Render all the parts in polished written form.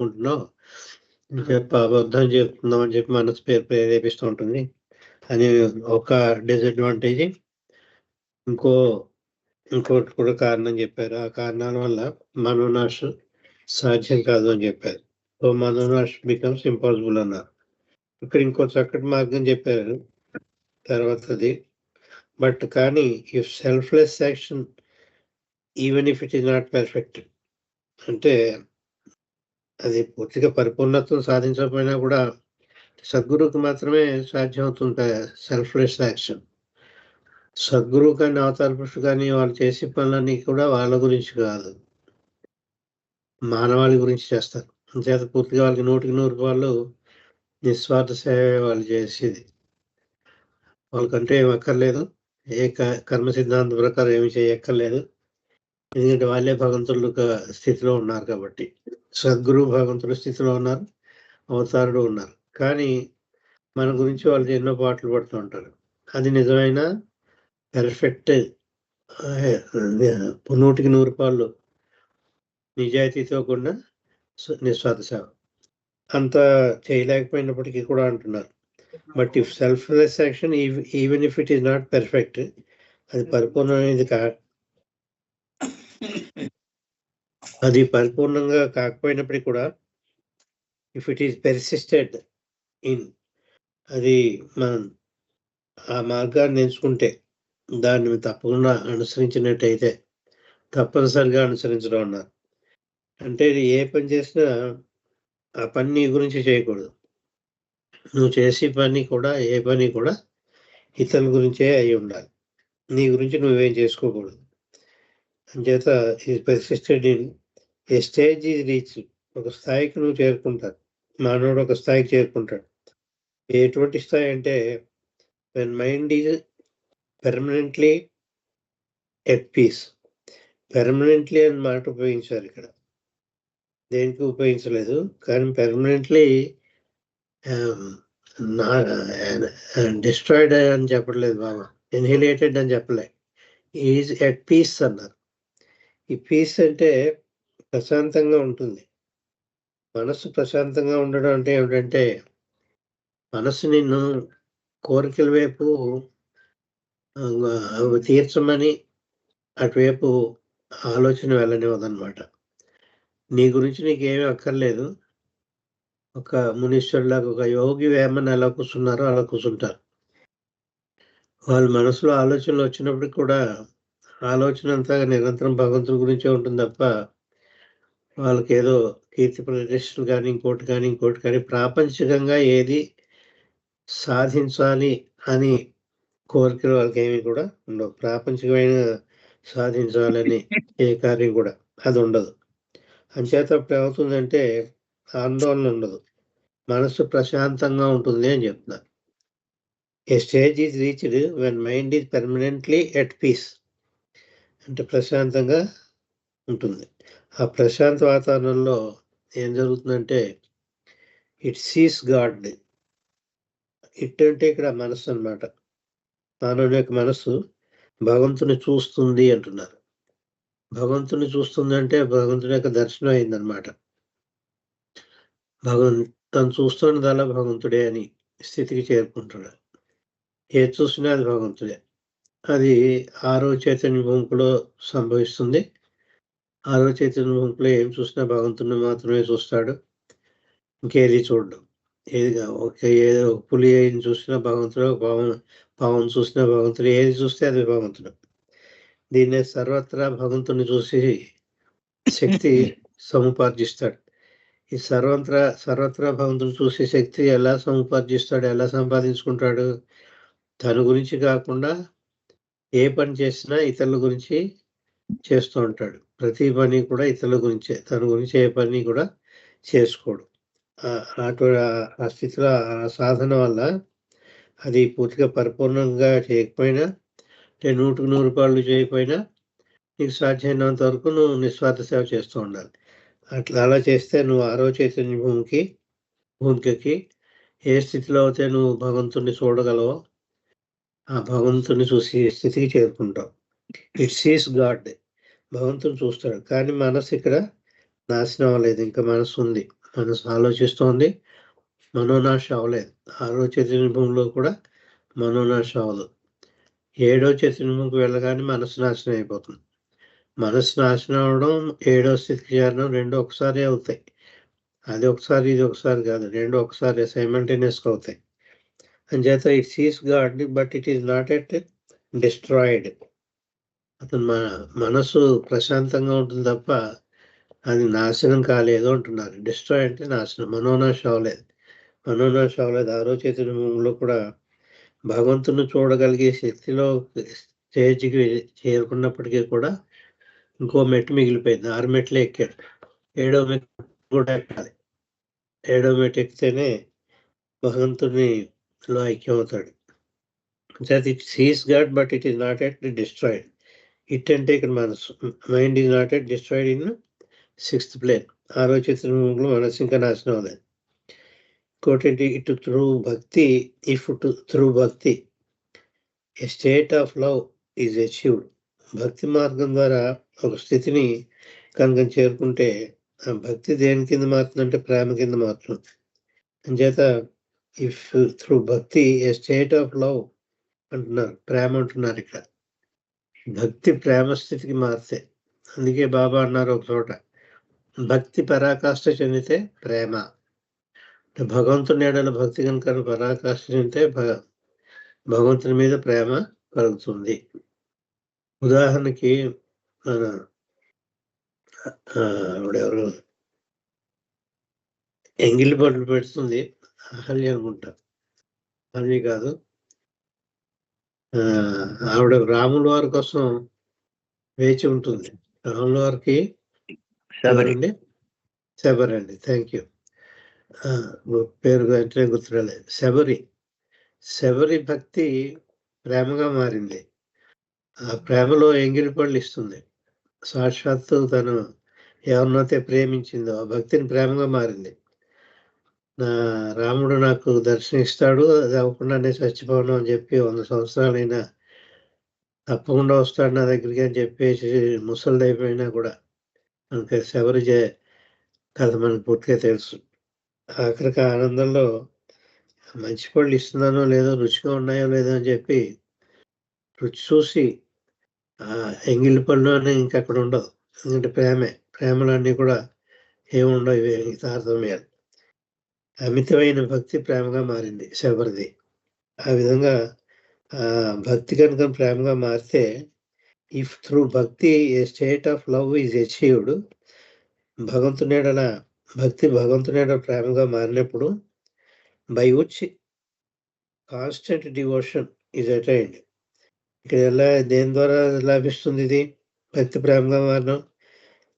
చెప్పుకుంటున్నావు, చెప్పి అబద్ధం చెప్తున్నావు అని చెప్పి మనసు ప్రేరేపిస్తూ ఉంటుంది అని ఒక డిసడ్వాంటేజ్. ఇంకోటి కూడా కారణం చెప్పారు. ఆ కారణాల వల్ల మనోనాశ సాధ్యం కాదు అని చెప్పారు. సో మనోనాశ బికమ్స్ ఇంపాసిబుల్ అన్నారు. ఇక్కడ ఇంకో చక్కటి మార్గం చెప్పారు తర్వాతది. బట్ కానీ if selfless action even if it is not perfect, అంటే అది పూర్తిగా పరిపూర్ణత్వం సాధించకపోయినా కూడా సద్గురువుకి మాత్రమే సాధ్యం అవుతుంది సెల్ఫ్లెస్ యాక్షన్. సద్గురువు కానీ అవతార పురుషుడు కానీ వాళ్ళు చేసే పనులన్నీ కూడా వాళ్ళ గురించి కాదు, మానవాళి గురించి చేస్తారు. అంచేత పూర్తిగా వాళ్ళకి 100% నిస్వార్థ సేవ వాళ్ళు చేసేది. వాళ్ళకంటే ఏం అక్కర్లేదు, ఏ కర్మ సిద్ధాంతం ప్రకారం ఏమి చేయక్కర్లేదు. ఎందుకంటే వాళ్ళే భగవంతుడు స్థితిలో ఉన్నారు కాబట్టి. సద్గురువు భగవంతుడి స్థితిలో ఉన్నారు, అవతారుడు ఉన్నారు. కానీ మన గురించి వాళ్ళు ఎన్నో పాటలు పడుతూ ఉంటారు. అది నిజమైన పెర్ఫెక్ట్ 100% నిజాయితీతో కూడిన నిస్వార్థ సేవ అంత చేయలేకపోయినప్పటికీ కూడా అంటున్నారు. But if selfless action even if it is not perfect, అది పరిపూర్ణమైనది అది పరిపూర్ణంగా కాకపోయినప్పటికీ కూడా ఇఫ్ ఇట్ ఈస్ పెర్సిస్టెడ్ ఇన్, అది మనం ఆ మార్గాన్ని ఎంచుకుంటే దాన్ని తప్పకుండా అనుసరించినట్టయితే, తప్పనిసరిగా అనుసరించడం అన్నారు. అంటే ఏ పని చేసినా ఆ పని నీ గురించి చేయకూడదు. నువ్వు చేసే పని కూడా ఏ పని కూడా ఇతరుల గురించే అయి ఉండాలి, నీ గురించి నువ్వేం చేసుకోకూడదు. అంచేత ఈ persisted in a stage is reach, ఒక స్థాయికి నువ్వు చేరుకుంటావు. మానవుడు ఒక స్థాయికి చేరుకుంటాడు. ఎటువంటి స్థాయి అంటే when mind is permanently at piece. Permanently అని మాట ఉపయోగించారు ఇక్కడ, దేనికి ఉపయోగించలేదు. కానీ పెర్మనెంట్లీ డిస్ట్రాయిడ్ అని చెప్పట్లేదు బాబా, ఎన్హిలేటెడ్ అని చెప్పలే, ఈజ్ ఎట్ పీస్ అన్నారు. ఈ పీస్ అంటే ప్రశాంతంగా ఉంటుంది. మనసు ప్రశాంతంగా ఉండడం అంటే ఏమిటంటే, మనసు నిన్ను కోరికల వైపు తీర్చమని అటువైపు ఆలోచన వెళ్ళనివ్వదన్నమాట. నీ గురించి నీకేమీ అక్కర్లేదు. ఒక మునీశ్వరులాగా, ఒక యోగి వేమని ఎలా కూర్చున్నారో అలా కూర్చుంటారు. వాళ్ళ మనసులో ఆలోచనలు వచ్చినప్పటికి కూడా ఆలోచన అంతా నిరంతరం భగవంతుడి గురించే ఉంటుంది తప్ప వాళ్ళకి ఏదో కీర్తి ప్రతిష్టలు కానీ ఇంకోటి కానీ ప్రాపంచికంగా ఏది సాధించాలి అని కోరికలు వాళ్ళకి ఏమి కూడా ఉండవు. ప్రాపంచికమైన సాధించాలని ఏ కార్యం కూడా అది ఉండదు. అంచేత అప్పుడు ఏమవుతుందంటే ఆందోళన ఉండదు, మనసు ప్రశాంతంగా ఉంటుంది అని చెప్తున్నారు. A stage is reached when mind is permanently at peace, అంటే ప్రశాంతంగా ఉంటుంది. ఆ ప్రశాంత వాతావరణంలో ఏం జరుగుతుందంటే ఇట్ సీస్ గాడ్. ఇట్ అంటే ఇక్కడ మనసు అన్నమాట. మానవుని యొక్క మనసు భగవంతుని చూస్తుంది అంటున్నారు. భగవంతుని చూస్తుంది అంటే భగవంతుని యొక్క దర్శనం అయిందనమాట. తను చూస్తున్నదల్లా భగవంతుడే అని స్థితికి చేరుకుంటున్నాడు. ఏది చూసినా అది భగవంతుడే. అది 6వ చైతన్య భూమికలో సంభవిస్తుంది. 6వ చైతన్య భూమికలో ఏం చూసినా భగవంతుని మాత్రమే చూస్తాడు, ఇంకేది చూడడం. ఏదో పులి ఏం చూసినా భగవంతుడు, పావును చూసినా భగవంతుడు, ఏది చూస్తే అది భగవంతుడు. దీన్నే సర్వత్రా భగవంతుని చూసి శక్తి సముపార్జిస్తాడు. ఈ సర్వత్రా భగవంతుని చూసే శక్తి ఎలా సముపార్జిస్తాడు, ఎలా సంపాదించుకుంటాడు? తన గురించి కాకుండా ఏ పని చేసినా ఇతరుల గురించి చేస్తూ ఉంటాడు. ప్రతి పని కూడా ఇతరుల గురించే, తన గురించి ఏ పని కూడా చేసుకోడు. ఆ స్థితిలో ఆ సాధన వల్ల అది పూర్తిగా పరిపూర్ణంగా చేయకపోయినా, 100% చేయకపోయినా నీకు సాధ్యమైనంత వరకు నువ్వు నిస్వార్థ సేవ చేస్తూ ఉండాలి. అలా చేస్తే నువ్వు 6వ చైతన్య భూమికకి ఏ స్థితిలో అయితే నువ్వు భగవంతుడిని చూడగలవో ఆ భగవంతుని చూసి స్థితికి చేరుకుంటావు. ఇట్ సీస్ గాడ్, భగవంతుని చూస్తాడు. కానీ మనసు ఇక్కడ నాశనం అవ్వలేదు, ఇంకా మనసు ఉంది. మనసు ఆలోచిస్తోంది, మనోనాశ అవ్వలేదు. 6వ చైతన్య భూమిలో కూడా మనోనాశ అవ్వదు. 7వ చైతన్య భూమికి వెళ్ళగానే మనసు నాశనం అయిపోతుంది. మనసు నాశనం అవ్వడం, 7వ స్థితికి చేరడం 2 ఒకసారి అవుతాయి. అది ఒకసారి, ఇది ఒకసారి కాదు. 2 ఒకసారి సైమల్టేనియస్‌గా అవుతాయి. అంచేత it sees God but it is not at destroyed. అతను మనసు ప్రశాంతంగా ఉంటుంది తప్ప అది నాశనం కాలేదు అంటున్నారు. డిస్ట్రాయ్ అంటే నాశనం. మనోనాశ అవ్వలేదు. మనోనాశ అవ్వలేదు. 6వ చైతన్య భూమిలో కూడా భగవంతుని చూడగలిగే శక్తిలో స్టేజ్‌కి చేరుకున్నప్పటికీ కూడా ఇంకో మెట్టు మిగిలిపోయింది. 6 మెట్లే ఎక్కాడు. 7వ మెట్టు కూడా ఎక్కాలి. 7వ మెట్టు ఎక్కితేనే భగవంతునిలో ఐక్యమవుతాడు. It sees God but it is not at destroyed. It అంటే ఇక్కడ మనసు. Mind is not at destroyed in 6th plane. 6వ చైతన్యంలో మనసు ఇంకా నాశనం అవ్వలేదు. ఇంకోటేంటి, ఇటు through bhakti, through bhakti a state of love is achieved. భక్తి మార్గం ద్వారా ఒక స్థితిని కనుక చేరుకుంటే ఆ భక్తి దేని కింద మారుతుందంటే ప్రేమ కింద మారుతుంది. అంచేత if through bhakti a state of love అంటున్నారు, ప్రేమ అంటున్నారు ఇక్కడ. భక్తి ప్రేమ స్థితికి మారితే, అందుకే బాబా అన్నారు ఒక చోట, భక్తి పరాకాష్ఠ చెందితే ప్రేమ. భగవంతుని ఎడల భక్తి కనుక పరాకాష్ఠ చెందితే భగవంతుని మీద ప్రేమ కలుగుతుంది. ఉదాహరణకి మన ఆవిడెవరు ఎంగిలి బట్టలు పెడుతుంది, అహల్య అనుకుంటా, అహల్య కాదు, ఆవిడ రాముల వారి కోసం వేచి ఉంటుంది. రాముల వారికి ఎవరండి? శబరి అండి. Thank you. పేరు వెంటనే గుర్తురాలేదు. శబరి భక్తి ప్రేమగా మారింది. ఆ ప్రేమలో ఎంగిలి పళ్ళు ఇస్తుంది. సాక్షాత్తు తను ఎవరినైతే ప్రేమించిందో ఆ భక్తిని ప్రేమగా మారింది. రాముడు నాకు దర్శనం ఇస్తాడు, అది అవ్వకుండా నేను చచ్చిపోను అని చెప్పి 100 సంవత్సరాలైనా తప్పకుండా వస్తాడు నా దగ్గరికి అని చెప్పేసి ముసలిదైపోయినా కూడా మనకి శబరి కథ మనకు పూర్తిగా తెలుసు. ఆఖరికి ఆనందంలో మంచి పళ్ళు ఇస్తున్నానో లేదో, రుచిగా ఉన్నాయో లేదో అని చెప్పి రుచి చూసి ఎంగిలి పళ్ళు అని ఇంకక్కడ ఉండవు. ఎందుకంటే ప్రేమలు అన్నీ కూడా ఏముండవు, ఇవి తారతమ్యాలు. అమితమైన భక్తి ప్రేమగా మారింది శబరిది. ఆ విధంగా భక్తి కనుక ప్రేమగా మారితే, if through bhakti a state of love is achieved, భగవంతుని ఎడల భక్తి భగవంతుని ఎడల ప్రేమగా మారినప్పుడు by which constant devotion is attained. ఇక్కడ దేని ద్వారా లభిస్తుంది ఇది? భక్తి ప్రేమగా మారడం,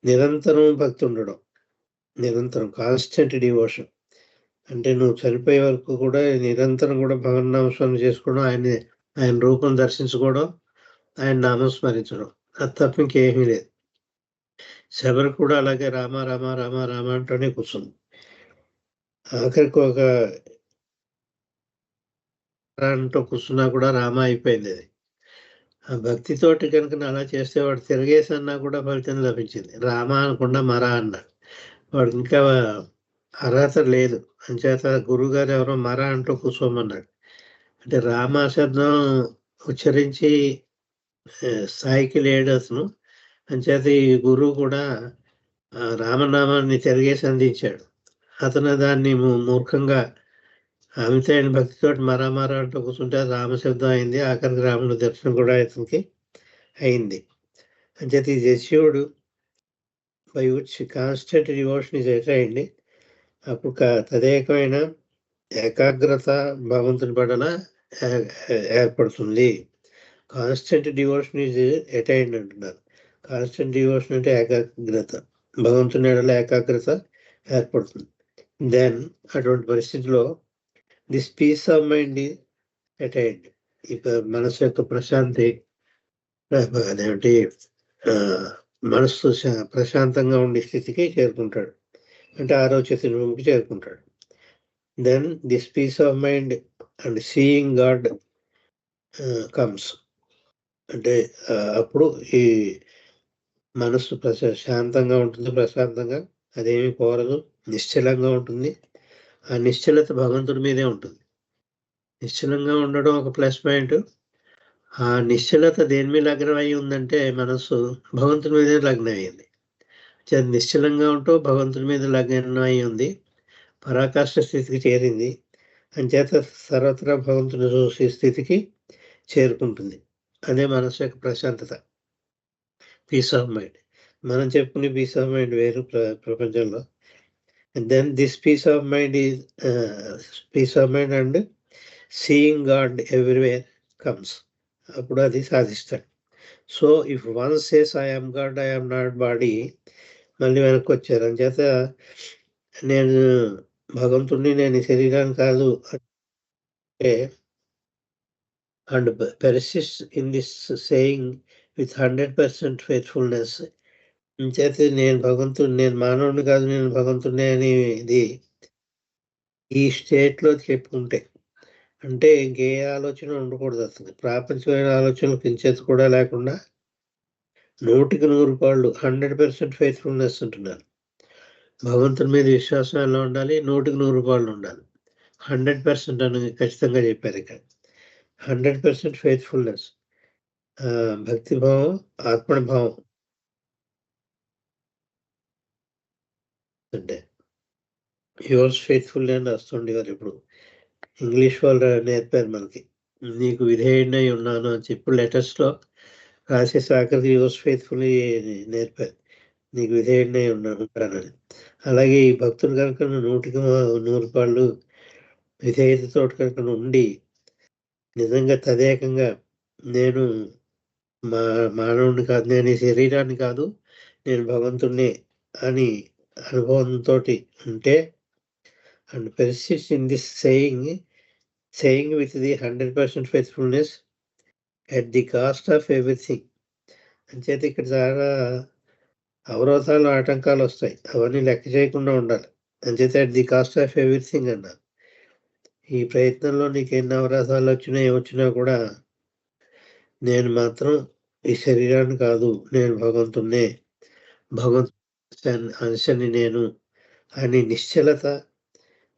నిరంతరం భక్తి ఉండడం, నిరంతరం కాన్స్టెంట్ డివోషన్. అంటే నువ్వు చనిపోయే వరకు కూడా నిరంతరం కూడా భగవన్నామస్మరణ చేసుకోవడం, ఆయన రూపం దర్శించుకోవడం, ఆయన నామం స్మరించడం, అది తప్ప ఇంకేమీ లేదు. శబరి కూడా అలాగే రామ రామ రామ రామ అంటూనే కూర్చుంది. ఆఖరికి ఒక అంటూ కూర్చున్నా కూడా రామ అయిపోయింది. అది ఆ భక్తితోటి కనుక అలా చేస్తే వాడు తిరగేసన్నా కూడా ఫలితం లభించింది. రామ అనకుండా మరా అన్నాడు. వాడికి ఇంకా అర్హత లేదు. అంచేత గురువుగారు ఎవరో మరా అంటూ కూర్చోమన్నాడు. అంటే రామ శబ్దం ఉచ్చరించి స్థాయికి లేడు అతను. అంచేత ఈ గురువు కూడా రామనామాన్ని తిరగేసి అందించాడు. అతను దాన్ని మూర్ఖంగా అమితమైన భక్తితోటి మరా అంటూ కూర్చుంటే రామశబ్దం అయింది. ఆఖరికి రాముడి దర్శనం కూడా అతనికి అయింది. అంచేత ఈ achieved by which constant devotion is attained. అప్పుడు తదేకమైన ఏకాగ్రత భగవంతుని పడన ఏర్పడుతుంది. కాన్స్టెంట్ డివోషన్ ఈజ్ అటైన్డ్ అంటున్నారు. కాన్స్టెంట్ డివోషన్ అంటే ఏకాగ్రత, భగవంతుని ఎడల ఏకాగ్రత ఏర్పడుతుంది. దెన్ అటువంటి పరిస్థితిలో this peace of mind is attained. ఇక మనసు యొక్క ప్రశాంతి, అదేంటి మనస్సు ప్రశాంతంగా ఉండే స్థితికి చేరుకుంటాడు. అంటే 6వ చైతన్యంకి చేరుకుంటాడు. Then this peace of mind and seeing God comes. అంటే అప్పుడు ఈ మనస్సు శాంతంగా ఉంటుంది, ప్రశాంతంగా, అదేమీ కోరదు, నిశ్చలంగా ఉంటుంది. ఆ నిశ్చలత భగవంతుడి మీదే ఉంటుంది. నిశ్చలంగా ఉండడం ఒక ప్లస్ పాయింట్. ఆ నిశ్చలత దేని మీద లగ్నం అయి ఉందంటే మనస్సు భగవంతుడి మీదే లగ్నం అయింది. నిశ్చలంగా ఉంటూ భగవంతుడి మీద లగ్నం అయి ఉంది. పరాకాష్ఠ స్థితికి చేరింది. అంచేత సర్వత్రా భగవంతుని చూసే స్థితికి చేరుకుంటుంది. అదే మనసు యొక్క ప్రశాంతత, పీస్ ఆఫ్ మైండ్. మనం చెప్పుకునే పీస్ ఆఫ్ మైండ్ వేరు ప్రపంచంలో. And then this peace of mind is peace of mind and seeing God everywhere comes. అప్పుడు అది సాధిస్తాడు. So if one says I am God, I am not body, మళ్ళీ వెనక్కి వచ్చారు. అంచేత నేను భగవంతుడిని, నేను ఈ శరీరాన్ని కాదు అంటే, and persist in this saying with 100% faithfulness. అంచేత నేను భగవంతుడిని, నేను మానవుడిని కాదు, నేను భగవంతుడిని అనేది ఈ స్టేట్లో చెప్పుకుంటే, అంటే ఇంకే ఆలోచన ఉండకూడదు అసలు. ప్రాపంచికమైన ఆలోచనలు కించేత కూడా లేకుండా 100కి 100 100% ఫెయిత్ఫుల్నెస్ ఉంటున్నారు. భగవంతుని మీద విశ్వాసం ఎలా ఉండాలి? 100కి 100 ఉండాలి. 100% అని ఖచ్చితంగా చెప్పారు ఇక్కడ. 100% ఫెయిత్ఫుల్నెస్, భక్తిభావం, ఆత్మభావం అంటే యువర్స్ ఫెయిత్ఫుల్లీ అని రాస్తుండేవారు. ఇప్పుడు ఇంగ్లీష్ వాళ్ళు నేర్పారు మనకి. నీకు విధేయుడై ఉన్నాను అని చెప్పి లెటర్స్‌లో రాసేసి ఆఖరికి యువర్స్ ఫెయిత్ఫుల్లీ నేర్పారు. నీకు విధేయుడై ఉంటానని. అలాగే ఈ భక్తులు కనుక 100కి 100 విధేయతతోటి కనుక ఉండి నిజంగా తదేకంగా నేను మానవుడిని కాదు, నేను ఈ శరీరాన్ని కాదు, నేను భగవంతుడినే అని అనుభవంతోటి ఉంటే, and persist in this saying with the 100% faithfulness at the cost of everything. అంచేత ఇక్కడ చాలా అవరోధాలు, ఆటంకాలు వస్తాయి. అవన్నీ లెక్క చేయకుండా ఉండాలి. అంచేత at the cost of everything అన్నారు. ఈ ప్రయత్నంలో నీకు ఎన్ని అవరోధాలు వచ్చినా ఏమొచ్చినా కూడా నేను మాత్రం ఈ శరీరాన్ని కాదు, నేను భగవంతుడినే, భగవంతుని అంశని నేను అని నిశ్చలత,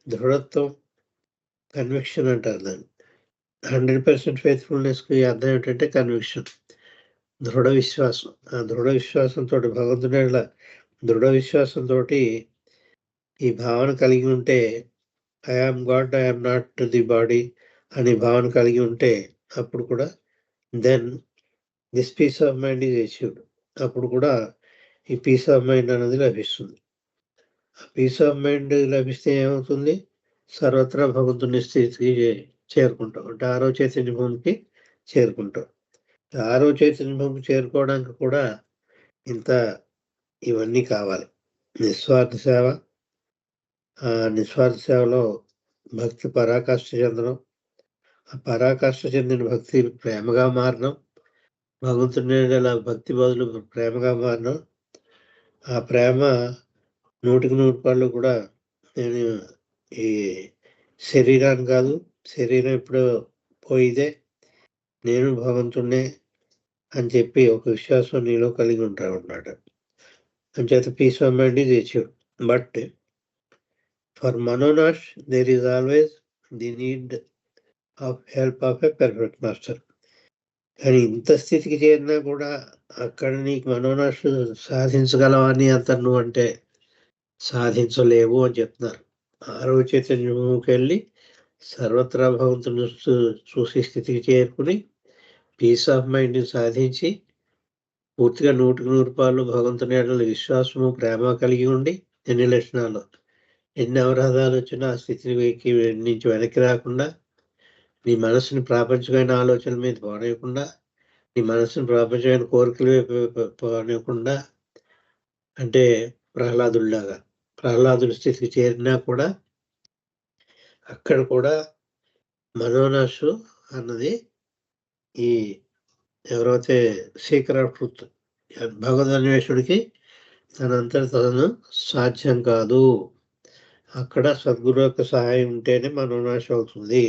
దృఢత్వం, కన్విక్షన్ అంటారు దాన్ని. 100% ఫెయిత్ఫుల్నెస్‌కి అర్థం ఏంటంటే కన్విక్షన్, దృఢ విశ్వాసం. ఆ దృఢ విశ్వాసంతో భగవంతుని యెడల దృఢ విశ్వాసంతోటి ఈ భావన కలిగి ఉంటే, I am God, I am not the body అనే భావన కలిగి ఉంటే, అప్పుడు కూడా then this peace of mind is achieved. అప్పుడు కూడా ఈ పీస్ ఆఫ్ మైండ్ అనేది లభిస్తుంది. ఆ పీస్ ఆఫ్ మైండ్ లభిస్తే ఏమవుతుంది? సర్వత్రా భగవంతుని స్థితికి చేరుకుంటాం. అంటే ఆరో చైతన్య భూమికి చేరుకుంటాం. ఆరో చైతన్య భూమికి చేరుకోవడానికి కూడా ఇంత ఇవన్నీ కావాలి. నిస్వార్థ సేవ, ఆ నిస్వార్థ సేవలో భక్తి పరాకాష్ఠ చెందడం, ఆ పరాకాష్ఠ చెందిన భక్తి ప్రేమగా మారడం, భగవంతుని యెడల భక్తి బదులు ప్రేమగా మారడం, ఆ ప్రేమ 100కి 100 కూడా నేను ఈ శరీరాన్ని కాదు, శరీరం ఎప్పుడో పోయిదే, నేను భగవంతుడినే అని చెప్పి ఒక విశ్వాసం నీలో కలిగి ఉంటావన్నమాట. అంచేత peace of mind is achieved. But for manonash there is always the need of help of a perfect master. కానీ ఇంత స్థితికి చేరినా కూడా అక్కడ నీకు మనోనాష్ సాధించగలవని అంత నువ్వు అంటే సాధించలేవు అని చెప్తున్నారు. ఆరవ చైతన్యంకి వెళ్ళి సర్వత్రా భగవంతుని చూసే స్థితికి చేరుకుని పీస్ ఆఫ్ మైండ్ని సాధించి పూర్తిగా 100కి 100 భగవంతుని యెడల విశ్వాసము, ప్రేమ కలిగి ఉండి ఎన్ని లక్షణాలు, ఎన్ని అవరోధాలు వచ్చినా ఆ స్థితికి నుంచి వెనక్కి రాకుండా, నీ మనసుని ప్రాపంచికమైన ఆలోచనల మీద పోనీయకుండా, నీ మనసుని ప్రాపంచికమైన కోరికల వైపు పోనీయకుండా, అంటే ప్రహ్లాదుడి స్థితికి చేరినా కూడా అక్కడ కూడా మనోనాశు అన్నది ఈ ఎవరైతే సీకర్ ఆఫ్ ట్రూత్ భగవద్ అన్వేషుడికి తనంతట తను సాధ్యం కాదు. అక్కడ సద్గురు యొక్క సహాయం ఉంటేనే మనోనాశ అవుతుంది.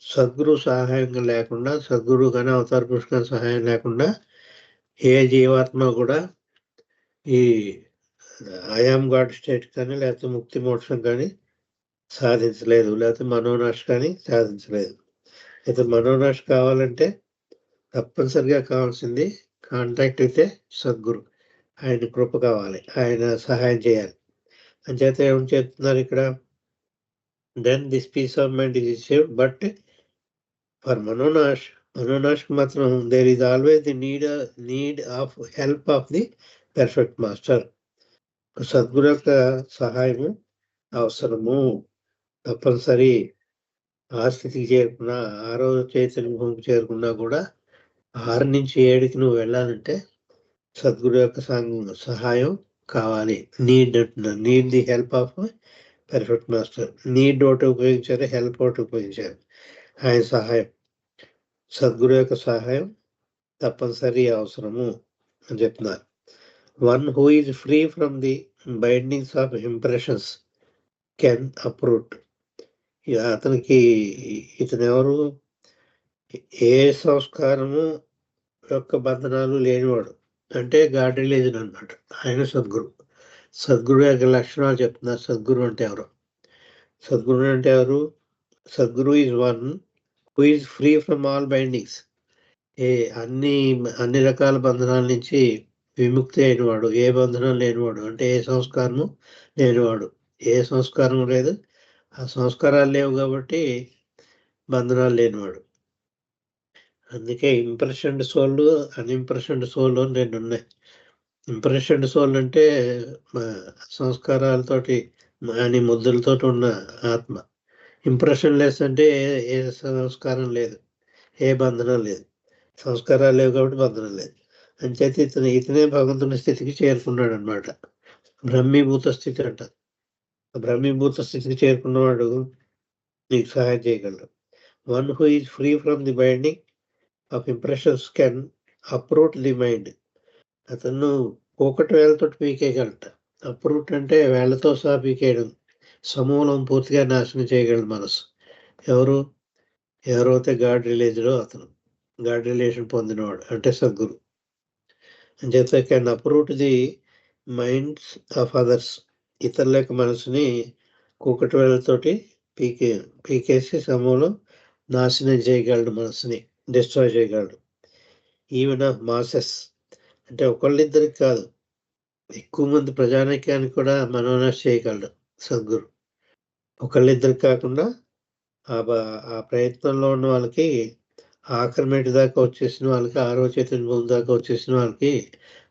సద్గురు సహాయం లేకుండా, సద్గురు కానీ అవతార పురుషుల సహాయం లేకుండా ఏ జీవాత్మ కూడా ఈ ఆయామ్ గాడ్ స్టేట్ కానీ లేకపోతే ముక్తి మోక్షం కానీ సాధించలేదు, లేకపోతే మనోనాశ కానీ సాధించలేదు. అయితే మనోనాశ కావాలంటే తప్పనిసరిగా కావాల్సింది కాంటాక్ట్ అయితే సద్గురు, ఆయన కృప కావాలి, ఆయన సహాయం చేయాలి. అంచేత ఏమని చెప్తున్నారు ఇక్కడ, then this peace of mind is achieved, but for manonash మాత్రం there is always the need of help of the perfect master. సద్గురు యొక్క సహాయము అవసరము, తప్పనిసరి. ఆ స్థితికి చేరుకున్నా, 6వ చైతన్య భూమికి చేరుకున్నా కూడా 6 నుంచి 7కి నువ్వు వెళ్ళాలంటే సద్గురు యొక్క సహాయం కావాలి. Need the help of perfect master. Need ఒకటి ఉపయోగించారు, హెల్ప్ ఒకటి ఉపయోగించారు. ఆయన సహాయం, సద్గురు యొక్క సహాయం తప్పనిసరి అవసరము అని చెప్తున్నారు. One who is free from the bindings of impressions can uproot. అతనికి, ఇతను ఎవరు, ఏ సంస్కారము యొక్క బంధనాలు లేనివాడు, అంటే గాడ్ రిలీజన్ అనమాట. ఆయన సద్గురు. సద్గురు యొక్క లక్షణాలు చెప్తున్నారు. సద్గురు అంటే ఎవరు? సద్గురు అంటే ఎవరు? Sadguru is one who is free from all bindings. అన్ని రకాల బంధనాల నుంచి విముక్తి అయినవాడు, ఏ బంధనం లేనివాడు, అంటే ఏ సంస్కారము లేనివాడు. ఏ సంస్కారం లేదు, ఆ సంస్కారాలు లేవు కాబట్టి బంధనాలు లేనివాడు. అందుకే ఇంప్రెషన్డ్ సోల్, అన్ఇంప్రెషన్డ్ సోల్ అని 2 ఉన్నాయి. ఇంప్రెషన్డ్ సోల్ అంటే సంస్కారాలతోటి అని ముద్దులతో ఉన్న ఆత్మ. ఇంప్రెషన్ లెస్ అంటే ఏ సంస్కారం లేదు, ఏ బంధనం లేదు. సంస్కారాలు లేవు కాబట్టి బంధనం లేదు. అంచేత ఇతనే భగవంతుని స్థితికి చేరుకున్నాడు అనమాట. బ్రహ్మీభూత స్థితి అంట. బ్రహ్మీభూత స్థితికి చేరుకున్నవాడు నీకు సహాయం చేయగలడు. One who is free from the binding of impressions can uproot the mind. అతను ఒకటి వేళ్ళతో పీకేయగలట. అప్రూట్ అంటే వేళ్లతో సహా పీకేయడం, సమూలం పూర్తిగా నాశనం చేయగలడు మనసు. ఎవరైతే గాడ్ రిలీజ్లో అతను గాడ్ రిలేషన్ పొందినవాడు అంటే సద్గురు. అంచేత can uproot the minds of others. ఇతరుల యొక్క మనసుని కూకటి వేళ్ళతోటి పీకేసి సమూలం నాశనం చేయగలడు, మనసుని డిస్ట్రాయ్ చేయగలడు. ఈవెన్ ఆఫ్ మాసెస్, అంటే ఒకళ్ళిద్దరికి కాదు, ఎక్కువ మంది ప్రజానీకానికి కూడా మనోనాశ చేయగలడు సద్గురు. ఒకళ్ళిద్దరికి కాకుండా ఆ ప్రయత్నంలో ఉన్న వాళ్ళకి, ఆఖరి దాకా వచ్చేసిన వాళ్ళకి, 6వ చైతన్య భూమి దాకా వచ్చేసిన వాళ్ళకి,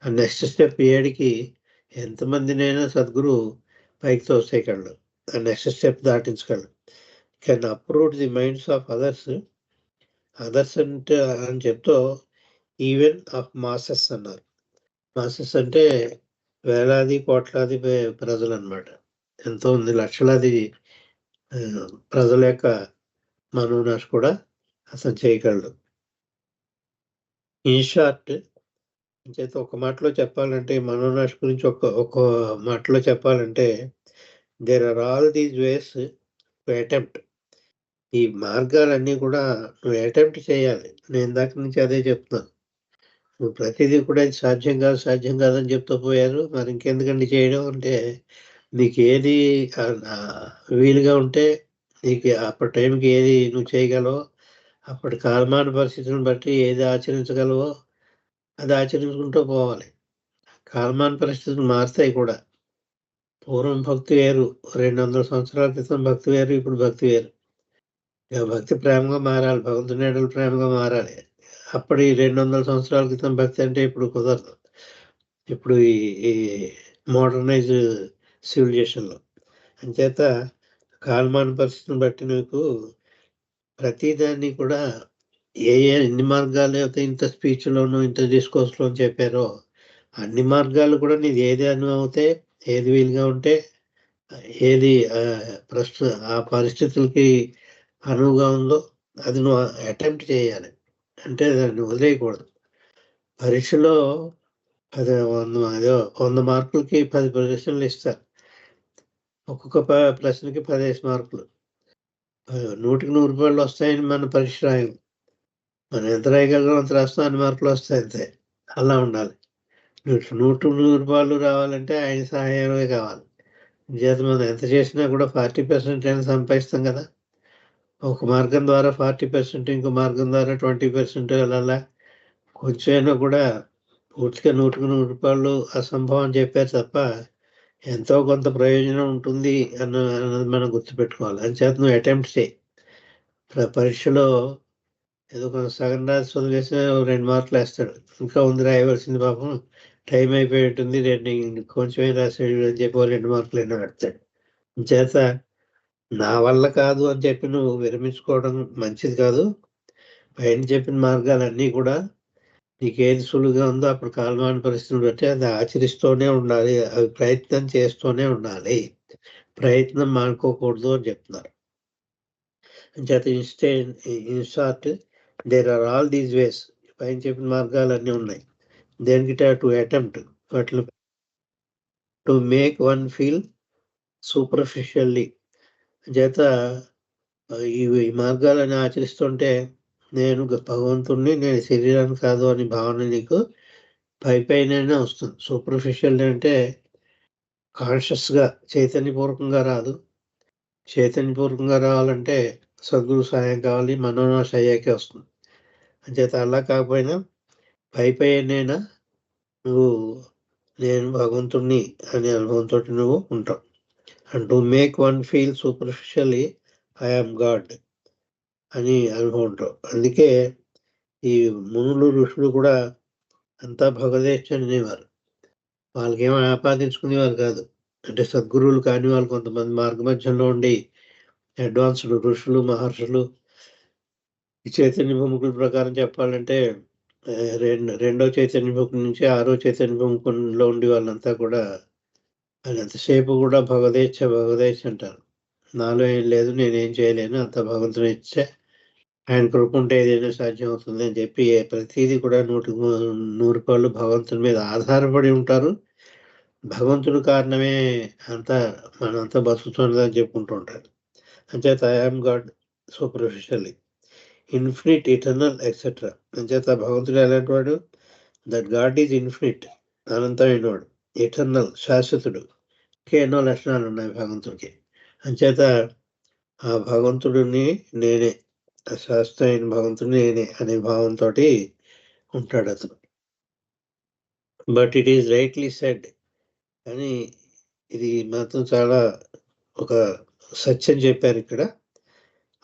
ఆ నెక్స్ట్ స్టెప్ 7కి ఎంతమందినైనా సద్గురు పైకి తోసేయగలడు, ఆ నెక్స్ట్ స్టెప్ దాటించగలడు. Can approve the minds of others అంటే అని చెప్తూ ఈవెన్ ఆఫ్ మాసెస్ అన్నారు. మాసెస్ అంటే వేలాది కోట్లాది ప్రజలు అన్నమాట. ఎంతో ఉంది, లక్షలాది ప్రజల యొక్క మనోనాశ కూడా అతను చేయగలడు. ఇన్ షార్ట్, చేత ఒక మాటలో చెప్పాలంటే, మనోనాశ గురించి ఒక మాటలో చెప్పాలంటే, there are all these ways to attempt. ఈ మార్గాలన్నీ కూడా నువ్వు అటెంప్ట్ చేయాలి. నేను దాకా నుంచి అదే చెప్తున్నాను. నువ్వు ప్రతిదీ కూడా ఇది సాధ్యం కాదని చెప్తూ పోయారు. మరి ఇంకెందుకండి చేయడం అంటే, నీకు ఏది వీలుగా ఉంటే, నీకు అప్పటి టైంకి ఏది నువ్వు చేయగలవో, అప్పటి కాలమాన పరిస్థితులను బట్టి ఏది ఆచరించగలవో అది ఆచరించుకుంటూ పోవాలి. కాలమాన పరిస్థితులు మారుతాయి కూడా. పూర్వం భక్తి వేరు, 200 సంవత్సరాల క్రితం భక్తి వేరు, ఇప్పుడు భక్తి వేరు. భక్తి ప్రేమగా మారాలి, భగవంతుని ఎడల ప్రేమగా మారాలి. అప్పటి 200 సంవత్సరాల క్రితం భక్తి అంటే ఇప్పుడు కుదరదు. ఇప్పుడు ఈ మోడర్నైజ్ సివిలైజేషన్లో. అంచేత కాలమాన పరిస్థితిని బట్టి నీకు ప్రతిదాన్ని కూడా ఎన్ని మార్గాలు అయితే ఇంత స్పీచ్లోను ఇంత డిస్కోర్స్లో చెప్పారో, అన్ని మార్గాలు కూడా నీది ఏది అనువవుతే, ఏది వీలుగా ఉంటే, ఏది ఆ పరిస్థితులకి అనువుగా ఉందో అది నువ్వు అటెంప్ట్ చేయాలి. అంటే దాన్ని వదిలేయకూడదు. పరీక్షలో 100 మార్కులకి 10 ప్రశ్నలు ఇస్తారు. ఒక్కొక్క ప్రశ్నకి 15 మార్కులు. 100కి 100 రూపాయలు వస్తాయని మన పరీక్ష రాయం. మనం ఎంత రాయగలగో అంత రాస్తాం, అన్ని మార్కులు వస్తాయి అంతే. అలా ఉండాలి. నూటికి 100 రావాలంటే ఆయన సహాయమే కావాలి. చేత మనం ఎంత చేసినా కూడా 40% అయినా సంపాదిస్తాం కదా! ఒక మార్గం ద్వారా 40%, ఇంకో మార్గం ద్వారా 20% అలా కొంచెమైనా కూడా పూర్తిగా రూ. 100 అసంభవం అని చెప్పారు తప్ప, ఎంతో కొంత ప్రయోజనం ఉంటుంది అన్నది మనం గుర్తుపెట్టుకోవాలి. అంచేత నువ్వు అటెంప్ట్ చెయి. పరీక్షలో ఏదో కొంత సగం రాసి వదిలేసినా 2 మార్కులేస్తాడు. ఇంకా ఉంది రాయవలసింది పాపం, టైం అయిపోయి ఉంటుంది. కొంచెమే రాసాడు అని చెప్పి ఓ 2 మార్కులు ఎన్నో పెడతాడు. అంచేత నా వల్ల కాదు అని చెప్పి నువ్వు విరమించుకోవడం మంచిది కాదు. పైన చెప్పిన మార్గాలన్నీ కూడా నీకేది సులువుగా ఉందో అప్పుడు కాలమాన పరిస్థితులను బట్టి అది ఆచరిస్తూనే ఉండాలి. అవి ప్రయత్నం చేస్తూనే ఉండాలి. ప్రయత్నం మానుకోకూడదు అని చెప్తున్నారు. అంచేత in short there are all these ways. పైన చెప్పిన మార్గాలన్నీ ఉన్నాయి. దేనికి టు అటెంప్ట్ వాటిని to make one feel superficially. చేత ఈ మార్గాలను ఆచరిస్తుంటే నేను భగవంతుడిని, నేను శరీరాన్ని కాదు అని భావన నీకు పైననే వస్తుంది. సూపర్ఫిషియల్ అంటే కాన్షియస్‌గా చైతన్యపూర్వకంగా రాదు. చైతన్యపూర్వకంగా రావాలంటే సద్గురు సహాయం కావాలి. మనోనాశ అయ్యాకే వస్తుంది. అంచేత అలా కాకపోయినా పైనైనా నువ్వు నేను భగవంతుడిని అనే అనుభవంతోటి నువ్వు ఉంటావు. And to make one feel superficially I am God అని అనుభవం ఉంటావు. అందుకే ఈ మునులు, ఋషులు కూడా అంతా భగవదేచ్ఛ అనేవారు. వాళ్ళకేమో ఆపాదించుకునేవారు కాదు. అంటే సద్గురువులు కాని వాళ్ళు కొంతమంది మార్గమధ్యంలో ఉండి అడ్వాన్స్డ్ ఋషులు, మహర్షులు ఈ చైతన్య భూమికుల ప్రకారం చెప్పాలంటే రెండో చైతన్య భూమి నుంచి ఆరో చైతన్య భూమికుల్లో ఉండి వాళ్ళంతా కూడా ఎంతసేపు కూడా భగవదేచ్ఛ అంటారు. నాలో ఏం లేదు, నేనేం చేయలేను, అంత భగవంతుని ఇచ్చే, ఆయన కృప ఉంటే ఏదైనా సాధ్యం అవుతుంది అని చెప్పి ప్రతిదీ కూడా 100% భగవంతుని మీద ఆధారపడి ఉంటారు. భగవంతుడు కారణమే అంతా మనంతా బతుకుతున్నదని చెప్పుకుంటూ ఉంటారు. అంచేత I am God superficially infinite, eternal etcetera. అంచేత భగవంతుడు ఎలాంటి వాడు? దట్ గాడ్ ఈజ్ ఇన్ఫినిట్, అనంతమైనవాడు. ఇటర్నల్, శాశ్వతుడు. ఎన్నో లక్షణాలు ఉన్నాయి భగవంతుడికి. అంచేత ఆ భగవంతుడిని నేనే, శాశ్వతమైన భగవంతుడు నేనే అనే భావంతో ఉంటాడు అతను. But it is rightly said అని, ఇది మాత్రం చాలా ఒక సత్యం చెప్పారు ఇక్కడ.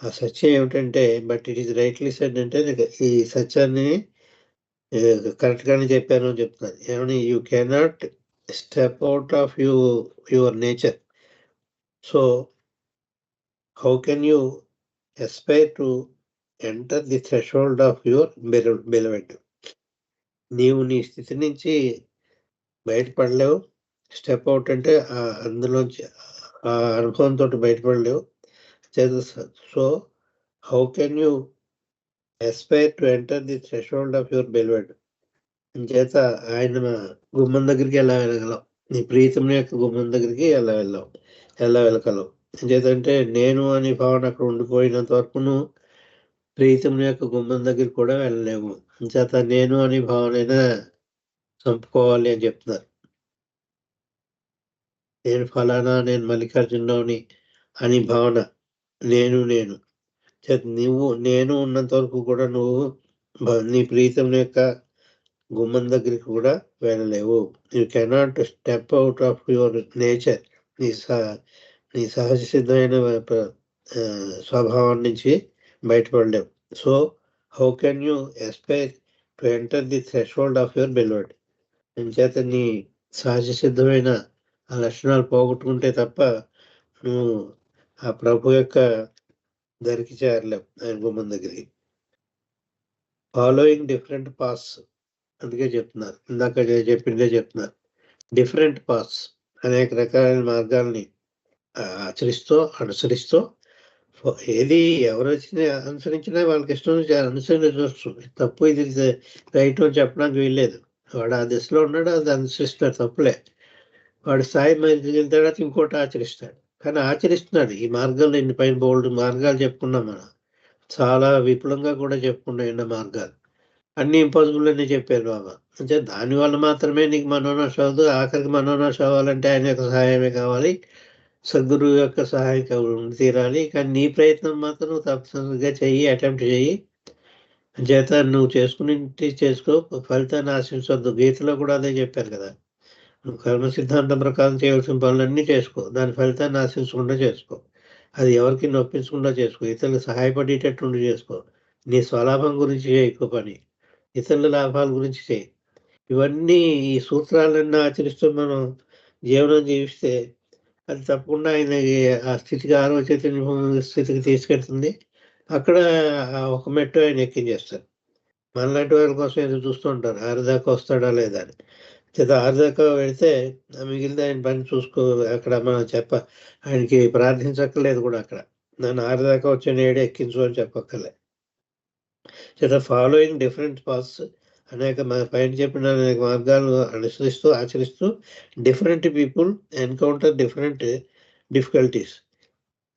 ఆ సత్యం ఏమిటంటే, but it is rightly said అంటే ఈ సత్యాన్ని కరెక్ట్గానే చెప్పాను అని చెప్తున్నారు. ఏమని? You cannot step out of your nature. So how can you aspire to enter the threshold of your beloved. నీవు నీ స్థితి నుంచి బయటపడలేవు. స్టెప్ అవుట్ అంటే అందులోంచి ఆ అనుభవంతో బయటపడలేవు. So how can you aspire to enter the threshold of your beloved? అంచేత ఆయన గుమ్మం దగ్గరికి ఎలా వెళ్ళగలవు? నీ ప్రీతముని యొక్క గుమ్మం దగ్గరికి ఎలా వెళ్ళగలవు? అంచేతంటే నేను అనే భావన అక్కడ ఉండిపోయినంత వరకు నువ్వు ప్రీతముని యొక్క గుమ్మం దగ్గరికి కూడా వెళ్ళలేము. అంచేత నేను అనే భావనైనా చంపుకోవాలి అని చెప్తున్నారు. నేను ఫలానా, నేను మల్లికార్జునరావుని అని భావన, నేను నువ్వు నేను ఉన్నంత వరకు కూడా నువ్వు నీ ప్రీతముని యొక్క గుమ్మం దగ్గరికి కూడా వెళ్ళలేవు. You cannot step out of your nature. నీ సహజ సిద్ధమైన స్వభావం నుంచి బయటపడలేవు. So how can you aspire to enter the threshold of your beloved? అంచేత నీ సహజ సిద్ధమైన ఆ లక్షణాలు పోగొట్టుకుంటే తప్ప నువ్వు ఆ ప్రభు యొక్క దరికి చేరలేవు, ఆయన గుమ్మం దగ్గరికి. ఫాలోయింగ్ డిఫరెంట్ పాత్స్, అందుకే చెప్తున్నారు, ఇందాక చెప్తున్నారు. డిఫరెంట్ పాత్స్, అనేక రకాలైన మార్గాల్ని అనుసరిస్తూ ఏది ఎవరు అనుసరించినా వాళ్ళకి ఇష్టం అనుసరించవచ్చు. తప్పు ఇది రైట్ అని చెప్పడానికి వీల్లేదు. వాడు ఆ దిశలో ఉన్నాడు, అది అనుసరిస్తాడు, తప్పులే. వాడు స్థాయి మంచి తర్వాత ఇంకోటి ఆచరిస్తాడు, కానీ ఆచరిస్తున్నాడు. ఈ మార్గంలో ఇన్ని పైన బోల్డ్ మార్గాలు చెప్పుకున్నాం మనం, చాలా విపులంగా కూడా చెప్పుకున్నాం ఎన్నో మార్గాలు. అన్నీ ఇంపాసిబుల్ అని చెప్పారు బాబా. అంటే దానివల్ల మాత్రమే నీకు మనోనాశ అవ్వదు. ఆఖరికి మనోనాశ అవ్వాలంటే ఆయన యొక్క సహాయమే కావాలి. సద్గురువు యొక్క సహాయం ఉండి తీరాలి. కానీ నీ ప్రయత్నం మాత్రం నువ్వు తప్పనిసరిగా చెయ్యి, అటెంప్ట్ చెయ్యి. అంచేత నువ్వు చేసుకునేది చేసుకో, ఫలితాన్ని ఆశించొద్దు. గీతలో కూడా అదే చెప్పారు కదా! నువ్వు కర్మ సిద్ధాంతం ప్రకారం చేయవలసిన పనులన్నీ చేసుకో. దాని ఫలితాన్ని ఆశించకుండా చేసుకో. అది ఎవరికీ నొప్పించకుండా చేసుకో. ఇతరులకు సహాయపడేటట్టుండి చేసుకో. నీ స్వలాభం గురించి చేయకు పని. ఇతరుల లాభాల గురించి చేయి. ఇవన్నీ ఈ సూత్రాలన్నీ ఆచరిస్తూ మనం జీవనం జీవిస్తే అది తప్పకుండా ఆయనకి ఆ స్థితికి ఆరవ చైతన్య స్థితికి తీసుకెళ్తుంది. అక్కడ ఒక మెట్టు ఆయన ఎక్కించేస్తారు. మనలాంటి వాళ్ళ కోసం ఎదురు చూస్తూ ఉంటారు. ఆరిదాకా వస్తాడా లేదా అని. చేత ఆరిదాకా వెళ్తే మిగిలిన ఆయన పని చూసుకో. అక్కడ మనం ఆయనకి ప్రార్థించక్కర్లేదు కూడా అక్కడ. నన్ను ఆరిదాకా వచ్చాను ఏడు ఎక్కించు అని చెప్పక్కర్లే. చేత ఫాలోయింగ్ డిఫరెంట్ పాత్స్ పైన చెప్పిన అనేక మార్గాలు అనుసరిస్తూ ఆచరిస్తూ different people encounter different difficulties.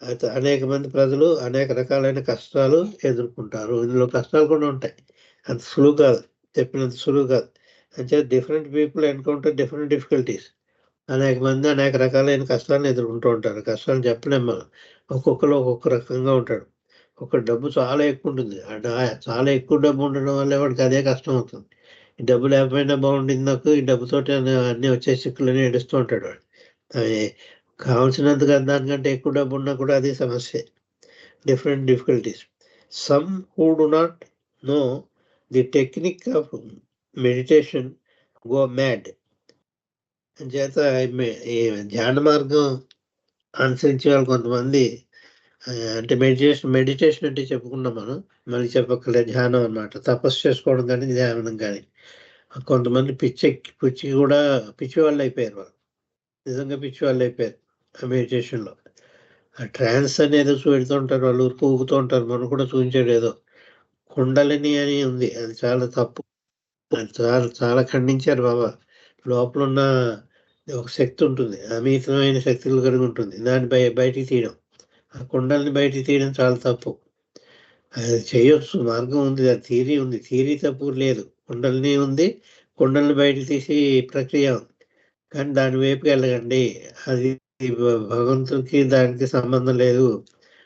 అయితే అనేక మంది ప్రజలు అనేక రకాలైన కష్టాలు ఎదుర్కొంటారు. ఇందులో కష్టాలు కూడా ఉంటాయి. అంత సులువు కాదు. చెప్పినంత సులువు కాదు. అంటే different people encounter different difficulties. అనేక మంది అనేక రకాలైన కష్టాలను ఎదుర్కొంటూ ఉంటారు. కష్టాలు చెప్పలేం మనం. ఒక్కొక్కరు ఒక్కొక్క రకంగా ఉంటాడు. ఒక డబ్బు చాలా ఎక్కువ ఉంటుంది. చాలా ఎక్కువ డబ్బు ఉండడం వల్ల వాడికి అదే కష్టం అవుతుంది. ఈ డబ్బు లేకపోయినా బాగుండింది నాకు, ఈ డబ్బుతోటి అన్నీ వచ్చే చిక్కులని ఏడుస్తూ ఉంటాడు వాడు. అవి కావాల్సినంతగా దానికంటే ఎక్కువ డబ్బు ఉన్నా కూడా అది సమస్యే. Different difficulties. Some who do not know the technique of meditation go mad. అంచేత ఈ ధ్యాన మార్గం అనుసరించే వాళ్ళు కొంతమంది అంటే మెడిటేషన్ అంటే చెప్పుకున్నాం మనం. మళ్ళీ చెప్పక్కర్లేదు. ధ్యానం అన్నమాట. తపస్సు చేసుకోవడం కానీ, ధ్యానం కానీ. కొంతమంది పిచ్చి కూడా పిచ్చి వాళ్ళు అయిపోయారు వాళ్ళు. నిజంగా పిచ్చి వాళ్ళు అయిపోయారు ఆ మెడిటేషన్‌లో. ఆ ట్రాన్స్ అనేది వెళ్తూ ఉంటారు. వాళ్ళు ఊరికే ఊగుతూ ఉంటారు. మనం కూడా చూయించాడు ఏదో. కుండలిని అని ఉంది. అది చాలా తప్పు. అది చాలా చాలా ఖండించారు బాబా. లోపలున్న ఒక శక్తి ఉంటుంది. అమితమైన శక్తులు కలిగి ఉంటుంది. దాన్ని బయటికి తీయడం. ఆ కుండల్ని బయటికి తీయడం చాలా తప్పు. అది చేయొచ్చు. మార్గం ఉంది. అది థియరీ ఉంది. థియరీ తప్పు లేదు. కుండలిని ఉంది. కుండల్ని బయటకి తీసి ప్రక్రియ ఉంది. కానీ దాని వైపుకి వెళ్ళకండి. అది భగవంతుడికి దానికి సంబంధం లేదు.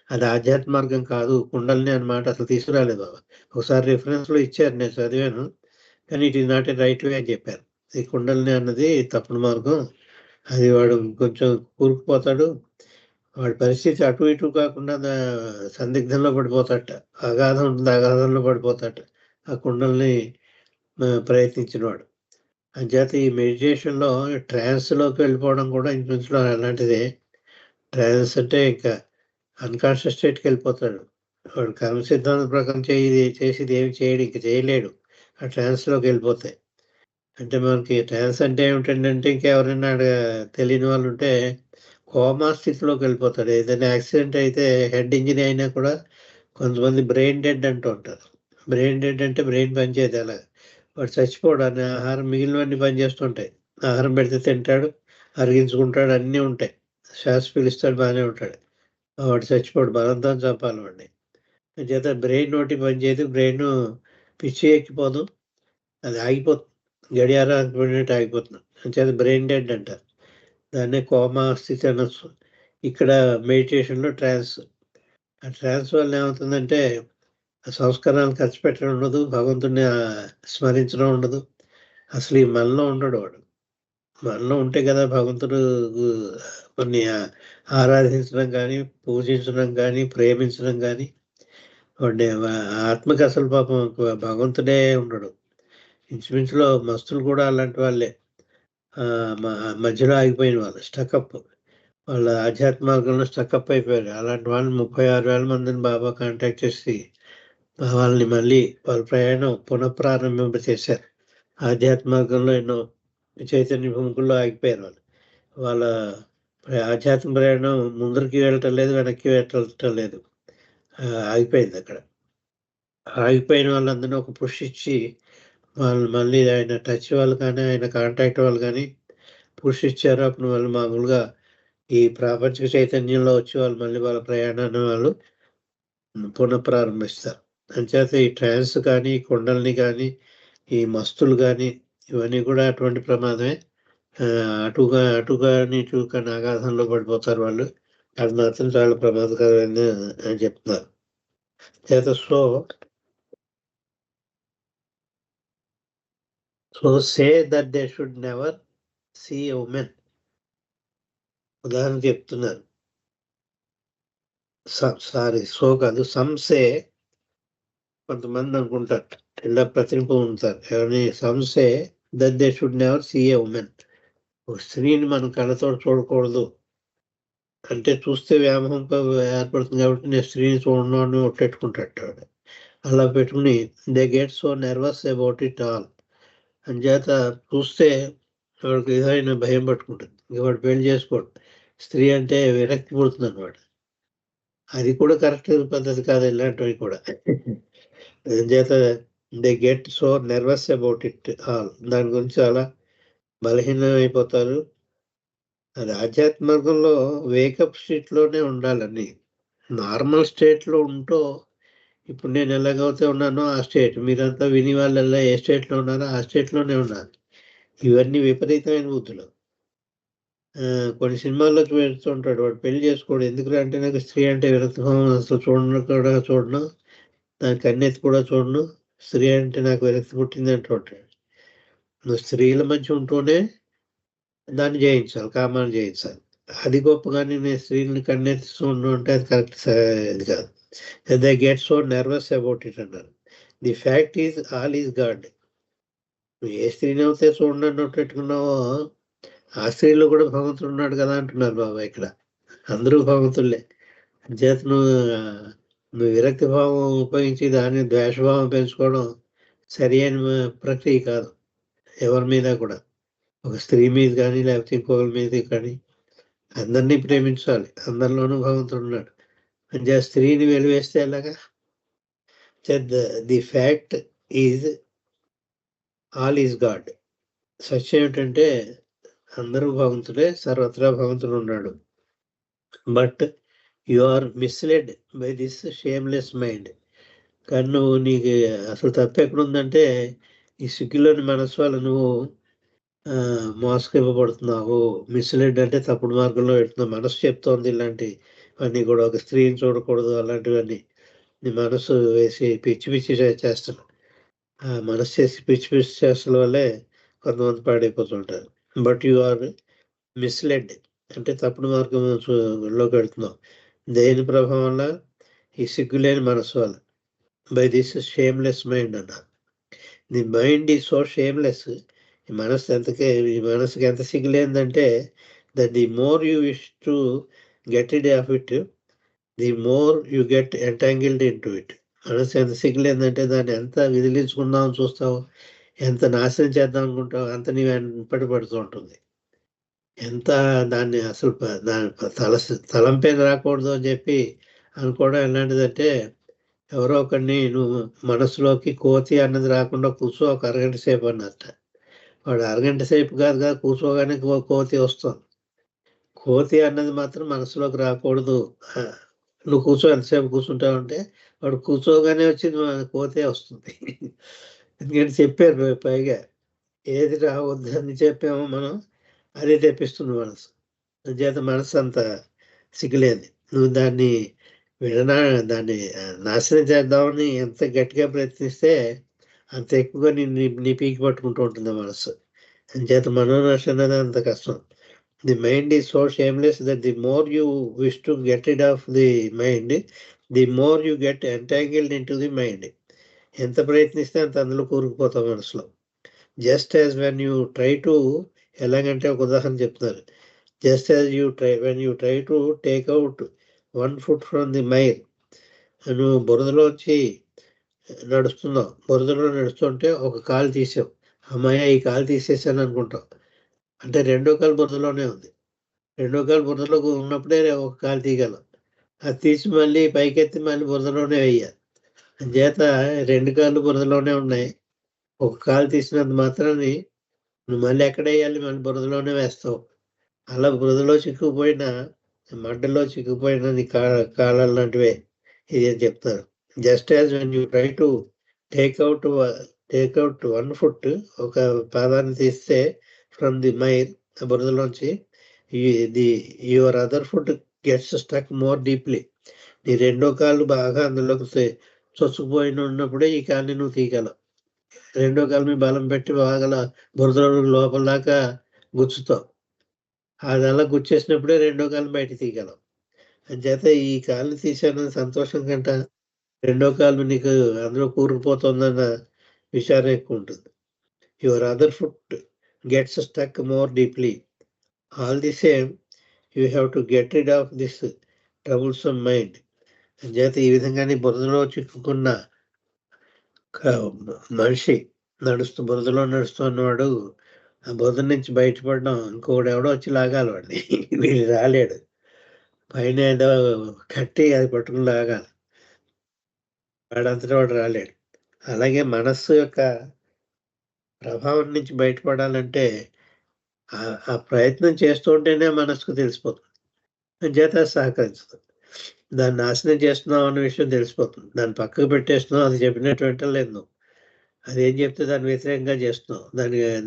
అది ఆధ్యాత్మ మార్గం కాదు. కుండలిని అన్నమాట అసలు తీసుకురాలేదు బాబా. ఒకసారి రిఫరెన్స్‌లో ఇచ్చారు. నేను చదివాను. కానీ it is not a right way అని చెప్పారు. ఈ కుండలిని అన్నది తప్పుడు మార్గం. అది వాడు కొంచెం కూరుకుపోతాడు. వాడి పరిస్థితి అటు ఇటు కాకుండా సందిగ్ధంలో పడిపోతాడట. అగాధం ఉంటుంది. అగాధంలో పడిపోతాడట. ఆ కుండల్ని ప్రయత్నించినవాడు. అంచేత ఈ మెడిటేషన్‌లో ట్రాన్స్‌లోకి వెళ్ళిపోవడం కూడా ఇంచుమించులో అలాంటిదే. ట్రాన్స్ అంటే ఇంకా అన్‌కాన్షియస్ స్టేట్‌కి వెళ్ళిపోతాడు. వాడు కర్మ సిద్ధాంతం ప్రకారం చేసేది ఏమి చేయడు. ఇంక చేయలేడు. ఆ ట్రాన్స్‌లోకి వెళ్ళిపోతే. అంటే మనకి ట్రాన్స్ అంటే ఏమిటంటే ఇంకెవరైనా తెలియని వాళ్ళు ఉంటే కోమా స్థితిలోకి వెళ్ళిపోతాడు. ఏదైనా యాక్సిడెంట్ అయితే హెడ్ ఇంజరీ అయినా కూడా కొంతమంది బ్రెయిన్ డెడ్ అంటూ ఉంటారు. బ్రెయిన్ డెడ్ అంటే బ్రెయిన్ పనిచేయదు అలాగ. వాడు చచ్చిపోడు. ఆహారం మిగిలినవన్నీ పనిచేస్తుంటాయి. ఆహారం పెడితే తింటాడు, అరిగించుకుంటాడు, అన్నీ ఉంటాయి. శ్వాస పీలుస్తాడు, బాగానే ఉంటాడు. వాడు చచ్చిపోడు. బలవంతం చంపాలి వాడిని. అంచేత బ్రెయిన్ ఒకటి పనిచేయదు. బ్రెయిన్ పిచ్చి ఎక్కిపోదు. అది ఆగిపోతుంది. గడియారానికి పడినట్టు ఆగిపోతుంది. అంచేత బ్రెయిన్ డెడ్ అంటారు. దాన్నే కోమా స్థితి అనొచ్చు. ఇక్కడ మెడిటేషన్‌లో ట్రాన్స్. ఆ ట్రాన్స్ వల్ల ఏమవుతుందంటే సంస్కారాలు ఖర్చు పెట్టడం ఉండదు. భగవంతుడిని స్మరించడం ఉండదు. అసలు ఈ మనలో ఉండడు వాడు. మనలో ఉంటే కదా భగవంతుడు కొన్ని ఆరాధించడం కానీ, పూజించడం కానీ, ప్రేమించడం కానీ వాడి ఆత్మకి అసలు పాపం భగవంతుడే ఉండడు. ఇంచుమించులో మస్తులు కూడా అలాంటి వాళ్ళే. మధ్యలో ఆగిపోయిన వాళ్ళు స్టకప్. వాళ్ళ ఆధ్యాత్మ మార్గంలో స్టకప్ అయిపోయారు. అలాంటి వాళ్ళని 36,000 మందిని బాబా కాంటాక్ట్ చేసి వాళ్ళని మళ్ళీ వాళ్ళ ప్రయాణం పునఃప్రారంభింపచేశారు. ఆధ్యాత్మ మార్గంలో ఎన్నో చైతన్య భూమికల్లో ఆగిపోయారు వాళ్ళు. వాళ్ళ ఆధ్యాత్మ ప్రయాణం ముందరికి వెళ్ళటం లేదు, వెనక్కి వెళ్ళటం లేదు. ఆగిపోయిందక్కడ. ఆగిపోయిన వాళ్ళందరినీ ఒక పుష్ ఇచ్చి వాళ్ళు మళ్ళీ ఆయన టచ్ వాళ్ళు కానీ, ఆయన కాంటాక్ట్ వాళ్ళు కానీ పుష్ ఇచ్చారు. అప్పుడు వాళ్ళు మామూలుగా ఈ ప్రాపంచిక చైతన్యంలో వచ్చి వాళ్ళు మళ్ళీ వాళ్ళ ప్రయాణాన్ని వాళ్ళు పునఃప్రారంభిస్తారు. అంచేత ఈ ట్రాన్స్ కానీ, కుండలిని కానీ, ఈ మస్తులు కానీ ఇవన్నీ కూడా అటువంటి ప్రమాదమే. అటు కానీ ఇటు కానీ ఆఘాతంలో పడిపోతారు వాళ్ళు. అది మాత్రం చాలా ప్రమాదకరమైనది అని చెప్తున్నారు. చేత so say that they should never see a woman. ఉదాహరణ చెప్తున్నారు. సో కాదు, సంసే కొంతమంది అనుకుంటారు, ఇలా ప్రతినిపు ఉంటారు. ఎవరిని some say that they should never see a woman. ఒక స్త్రీని మనం కళ్ళతో చూడకూడదు అంటే చూస్తే వ్యామోహం ఏర్పడుతుంది కాబట్టి నేను స్త్రీని చూడను అని ఒట్టెట్టుకుంటాడు. అలా పెట్టుకుని they get so nervous about it all. అంచేత చూస్తే వాడికి ఏదైనా భయం పట్టుకుంటుంది. ఇంక వాడు పెళ్లి చేసుకోడు. స్త్రీ అంటే విరక్తి పుడుతుంది అనమాట. అది కూడా కరెక్ట్ పద్ధతి కాదు, ఇలాంటివి కూడా. అంచేత they get so nervous about it all. దాని గురించి చాలా బలహీనం అయిపోతారు. అది ఆధ్యాత్మికంలో వేకప్ స్టేట్లోనే ఉండాలని. నార్మల్ స్టేట్లో ఉంటూ ఇప్పుడు నేను ఎలాగైతే ఉన్నానో ఆ స్టేట్, మీరంతా విని వాళ్ళల్లా ఏ స్టేట్లో ఉన్నారో ఆ స్టేట్లోనే ఉన్నారు. ఇవన్నీ విపరీతమైన బుద్ధులు. కొన్ని సినిమాల్లో చూస్తుంటాడు, వాడు పెళ్లి చేసుకోడు. ఎందుకు అంటే నాకు స్త్రీ అంటే విరక్తిభావం, అసలు చూడను, దాని కన్నెత్తి కూడా చూడను, స్త్రీ అంటే నాకు విరక్తి పుట్టింది అంటుంటాడు. నువ్వు స్త్రీల మధ్య ఉంటూనే దాన్ని జయించాలి, కామాన్ని జయించాలి. అది గొప్ప, కానీ నేను స్త్రీని కన్నెత్తి చూడను అంటే అది కరెక్ట్ ఇది కాదు. They get so nervous about it అన్నారు. The fact is all is God. నువ్వు ఏ స్త్రీని అయితే చూడనట్టు పెట్టుకున్నావో ఆ స్త్రీలో కూడా భగవంతుడు ఉన్నాడు కదా అంటున్నారు బాబా ఇక్కడ. అందరూ భగవంతులే. చేత నువ్వు విరక్తి భావం ఉపయోగించి దాన్ని ద్వేషభావం పెంచుకోవడం సరి అయిన ప్రక్రియ కాదు. ఎవరి మీద కూడా, ఒక స్త్రీ మీద కానీ లేకపోతే ఇంకొకరి మీద కానీ అందరినీ ప్రేమించాలి. అందరిలోనూ భగవంతుడు ఉన్నాడు. అంటే స్త్రీని వెలివేస్తే ఎలాగా? The fact is all is God. సత్యం ఏమిటంటే అందరూ భగవంతుడే, సర్వత్రా భగవంతుడు ఉన్నాడు. But you are misled by this shameless mind. కానీ నువ్వు నీకు అసలు తప్పు ఎక్కడుందంటే ఈ సిగ్గులోని మనసు వల్ల నువ్వు మోసగివ్వబడుతున్నావు. మిస్లెడ్ అంటే తప్పుడు మార్గంలో పెడుతున్నావు. మనసు చెప్తోంది ఇలాంటివన్నీ కూడా, ఒక స్త్రీని చూడకూడదు అలాంటివన్నీ. నీ మనసు వేసి పిచ్చి పిచ్చి చేస్తున్నావు. మనసు చేసి పిచ్చి పిచ్చి చేస్తున్న వల్లే కొంతమంది పాడైపోతుంటారు. బట్ యు ఆర్ మిస్లెడ్ అంటే తప్పుడు మార్గంలోకి వెళ్తున్నావు. దేని ప్రభావం వల్ల? ఈ సిగ్గులేని మనసు వల్ల. బై దిస్ షేమ్లెస్ మైండ్ అన్న. The mind is so shameless. ఈ మనసుకి ఎంత సిగ్గులేందంటే that the more you wish to get rid of it, the more you get entangled into it. మనసు ఎంత సిగ్గులేందంటే దాన్ని ఎంత విదిలించుకుందామని చూస్తావు, ఎంత నాశనం చేద్దాం అనుకుంటావు, అంత నీ వెంపటి పడుతూ ఉంటుంది. ఎంత దాన్ని అసలు దాని తలంపేది రాకూడదు అని చెప్పి అనుకోవడం ఎలాంటిదంటే, ఎవరో ఒకరిని నువ్వు మనసులోకి కోతి అన్నది రాకుండా కూర్చో ఒక అరగంట సేపు అన్నట్ట. వాడు అరగంట సేపు కాదు కూర్చోగానే కోతి వస్తుంది. కోతి అన్నది మాత్రం మనసులోకి రాకూడదు. నువ్వు కూర్చో, ఎంతసేపు కూర్చుంటావంటే వాడు కూర్చోగానే వచ్చి కోతే వస్తుంది. ఎందుకంటే చెప్పారు పైగా, ఏది రావద్దు అని చెప్పామో మనం అదే తెప్పిస్తుంది మనసు. చేత మనసు అంత సిగ్గులేదు. నువ్వు దాన్ని దాన్ని నాశనం చేద్దామని ఎంత గట్టిగా ప్రయత్నిస్తే అంత ఎక్కువగా నీ పీకి పట్టుకుంటూ ఉంటుంది మనసు. అంచేత మనోనాశ అనేది అంత కష్టం. The mind is so shameless that the more you wish to get rid of the mind, the more you get entangled into the mind. ఎంత ప్రయత్నిస్తే అంత అందులో కూరుకుపోతావు మనసులో. Just as when you try to, ఎలాగంటే ఒక ఉదాహరణ చెప్తున్నారు. Just as when you try to take out 1 foot from the mire. నువ్వు బురదలోంచి నడుస్తున్నావు, బురదలో నడుస్తుంటే ఒక కాలు తీసావు, అమ్మాయ ఈ కాలు తీసేసాను అనుకుంటావు. అంటే రెండో కాలు బురదలోనే ఉంది. రెండో కాలు బురదలో ఉన్నప్పుడే ఒక కాలు తీయగలం. అది తీసి మళ్ళీ పైకెత్తి మళ్ళీ బురదలోనే వేయాలి. అంచేత 2 కాళ్ళు బురదలోనే ఉన్నాయి. ఒక కాలు తీసినంత మాత్రాన్ని నువ్వు మళ్ళీ ఎక్కడ వేయాలి? మళ్ళీ బురదలోనే వేస్తావు. అలా బురదలో చిక్కుకుపోయిన, మడ్డలో చిక్కుపోయిన నీ కాళ్ళ లాంటివే ఇది అని చెప్తారు. Just as when you try to take out take out 1 foot, ఒక పాదాన్ని తీస్తే ఫ్రమ్ ది మైర్, బురదలోంచి, the your other foot gets stuck more deeply. నీ రెండో కాళ్ళు బాగా అందులోకి చొచ్చుకుపోయిన ఉన్నప్పుడే ఈ కాలుని నువ్వు తీయగలవు. రెండో కాలు మీద బలం పెట్టి బాగా బురదలో లోపల దాకా గుచ్చుతావు. అది అలా గుచ్చేసినప్పుడే రెండో కాలు బయట తీయగలవు. అంచేత ఈ కాలుని తీసానన్న సంతోషం కంట రెండో కాలు నీకు అందులో కూరుకుపోతుందన్న విచారం ఎక్కువ ఉంటుంది. Your other foot gets stuck more deeply. All the same you have to get rid of this troublesome mind. అంచేత ఈ విధంగానే బురదలో చిక్కుకున్న మనిషి బురదలో నడుస్తున్నవాడు ఆ బురద నుంచి బయటపడడం ఇంకొకడు ఎవడో వచ్చి లాగాలి వాడిని. వీళ్ళు రాలేడు. పైన ఏదో కట్టి అది పట్టుకుని లాగాలి. వాడంతటా వాడు రాలేడు. అలాగే మనస్సు యొక్క ప్రభావం నుంచి బయటపడాలంటే ఆ ప్రయత్నం చేస్తూ ఉంటేనే మనస్సుకు తెలిసిపోతుంది. అంచేత సహకరించదు. దాన్ని నాశనం చేస్తున్నాం అన్న విషయం తెలిసిపోతుంది. దాన్ని పక్కకు పెట్టేస్తున్నాం, అది చెప్పినట్టు లేదు. అదేం చెప్తే దాన్ని వ్యతిరేకంగా చేస్తున్నాం.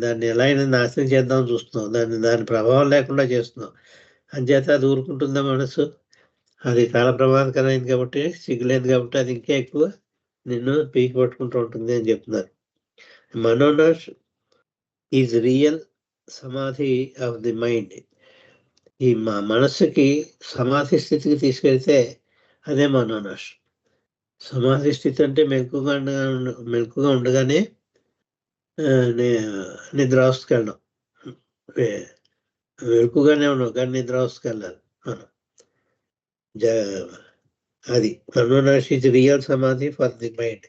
దాన్ని ఎలా అయినా నాశనం చేద్దామని చూస్తున్నాం. దాని ప్రభావం లేకుండా చేస్తున్నాం. అంచేత అది ఊరుకుంటుందా మనసు? అది చాలా ప్రమాదకరమైంది కాబట్టి, సిగ్గులేదు కాబట్టి అది ఇంకా ఎక్కువ నిన్ను పీకి పట్టుకుంటూ ఉంటుంది అని చెప్తున్నారు. మనోనాష్ ఈజ్ రియల్ సమాధి ఆఫ్ ది మైండ్. ఈ మనస్సుకి సమాధి స్థితికి తీసుకెళ్తే అదే మనోనాష్. సమాధి స్థితి అంటే మెలకుగా ఉండగానే నిద్రావస్థకి వెళ్ళడం. మెలకుగానే ఉన్నాం కానీ నిద్రావస్థకి వెళ్ళాలి మనం. అది మనోనాష్ ఈజ్ రియల్ సమాధి ఫర్ ది మైండ్.